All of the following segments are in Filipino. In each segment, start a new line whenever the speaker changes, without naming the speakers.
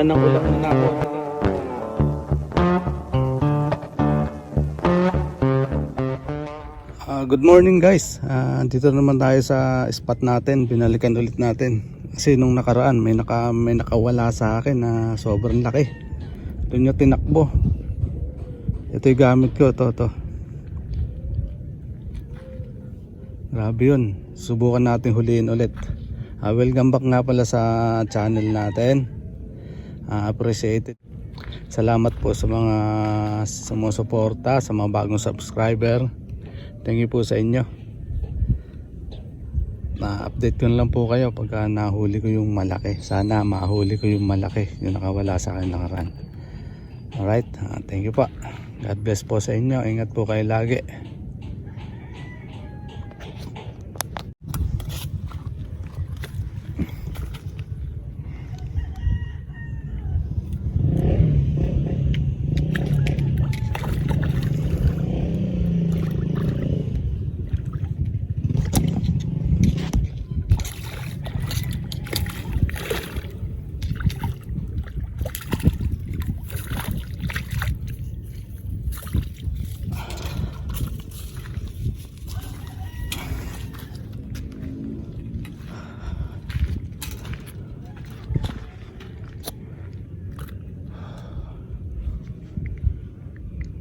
Gawa ng ulang na ako. Good morning guys. Dito naman tayo sa spot natin. Binalikan ulit natin. Kasi nung nakaraan may nakawala sa akin na sobrang laki. Doon yung tinakbo. Ito yung gamit ko. Ito. Grabe yun. Subukan natin huliin ulit. Welcome back nga pala sa channel natin. Appreciate it. Salamat po sa mga sumusuporta, sa mga bagong subscriber. Thank you po sa inyo. Na-update ko lang po kayo pagka nahuli ko yung malaki. Sana mahuli ko yung malaki, yung nakawala sa akin nakaraan. Alright, thank you po. God bless po sa inyo. Ingat po kayo lagi.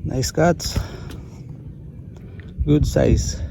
Nice cuts. Good size.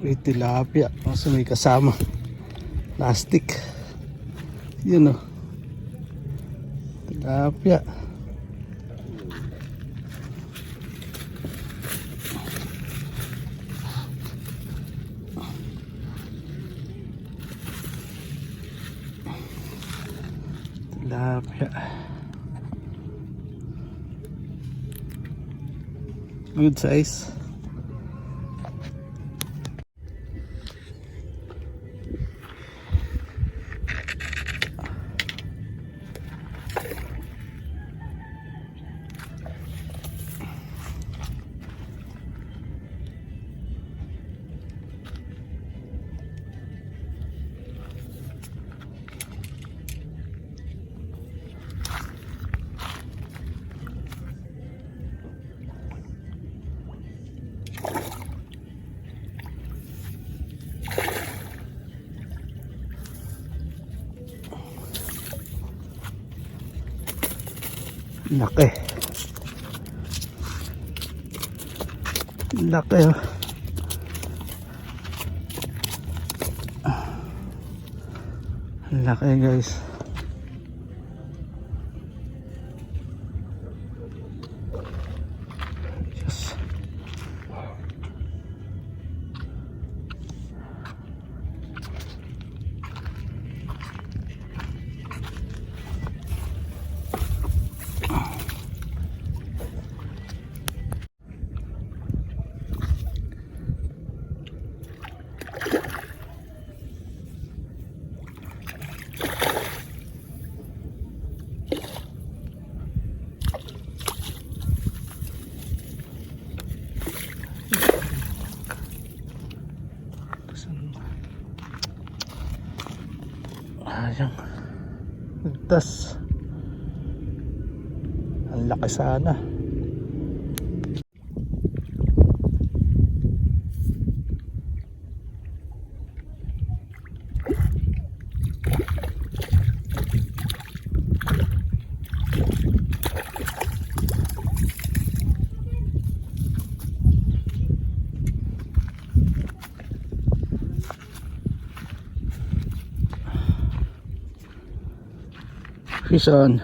May tilapia. Kasi may kasama plastic. Yun o. Tilapia. Tilapia. Good size. Laki. Laki oh. Laki guys. Yes. Ayan. Ligtas. Ang laki sana. Fish on.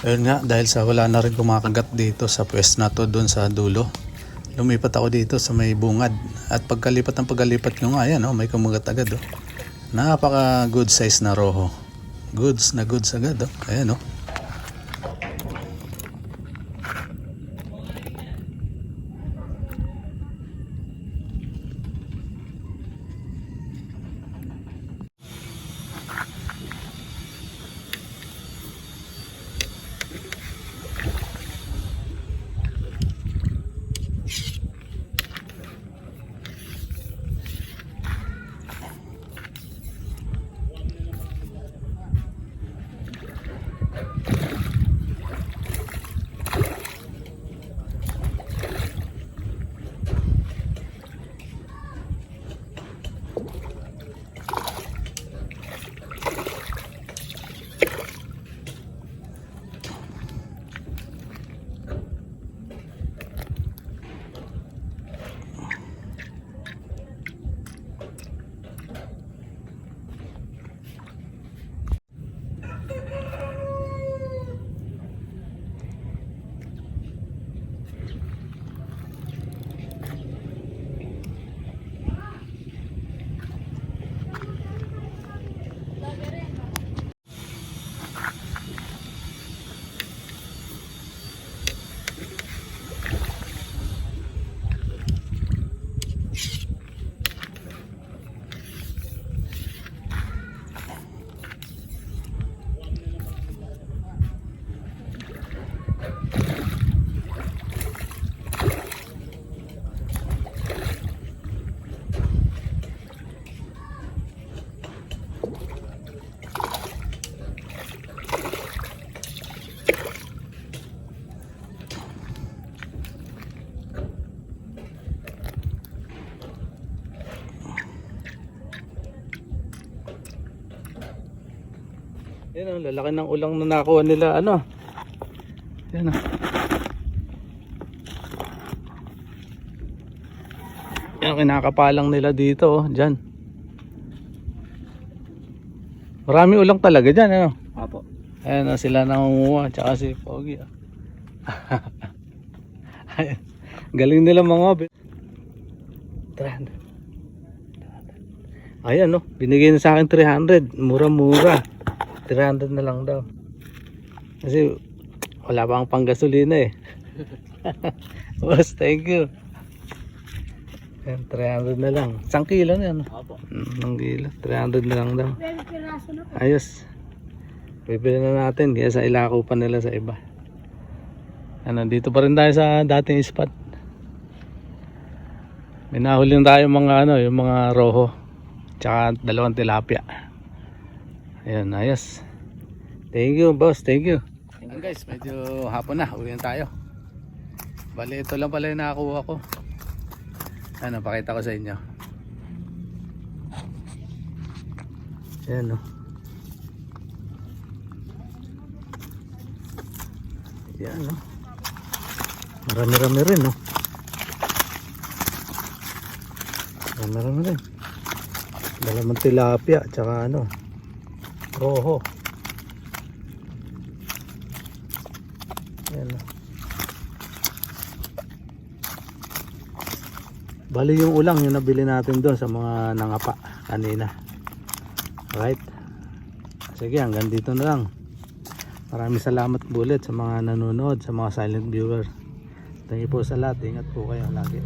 Ayun nga, dahil sa wala na rin kumakagat dito sa pwes na to doon sa dulo, lumipat ako dito sa may bungad. At pagkalipat nyo nga, ayan, may kumagat agad. Napaka good size na roho. Goods na goods agad. Ayan. Yan lalaki ng ulang na nakuha nila Yan Yan kinakapalang nila dito dyan. Marami ulang talaga dyan
Apo.
Ayan sila nangunguha tsaka si Pogi Galing nila mga Ayan no, binigay na sa akin 300. Mura-mura. 300 na lang daw. Kasi wala pa akong panggasolina eh. Boss, thank you. Ayan, 300 na lang. 1 kilo na yan.
Opo.
1 kilo. 300 na lang daw. Ayos. Bibili na natin. Kaya sa ilako pa nila sa iba. Ano, dito pa rin tayo sa dating spot. May nahuli tayo mga ano, yung mga roho. Tsaka 2 tilapia. Ayan, ayos. Thank you, boss. Thank you. Ayan guys, medyo hapon na. Uwi na tayo. Bali, ito lang pala yung nakakuha ko. Ano, pakita ko sa inyo. Ayan no. Ayan no. Marami-rami rin no. Marami-rami rin. Dalamang tilapia tsaka ano, roho. Ayan no. Bali yung ulang yung nabili natin doon sa mga nangapa kanina. Right? Sige, hanggang dito na lang. Maraming salamat ulit sa mga nanonood, sa mga silent viewer. Thank you po sa lahat. Ingat po kayo lagi.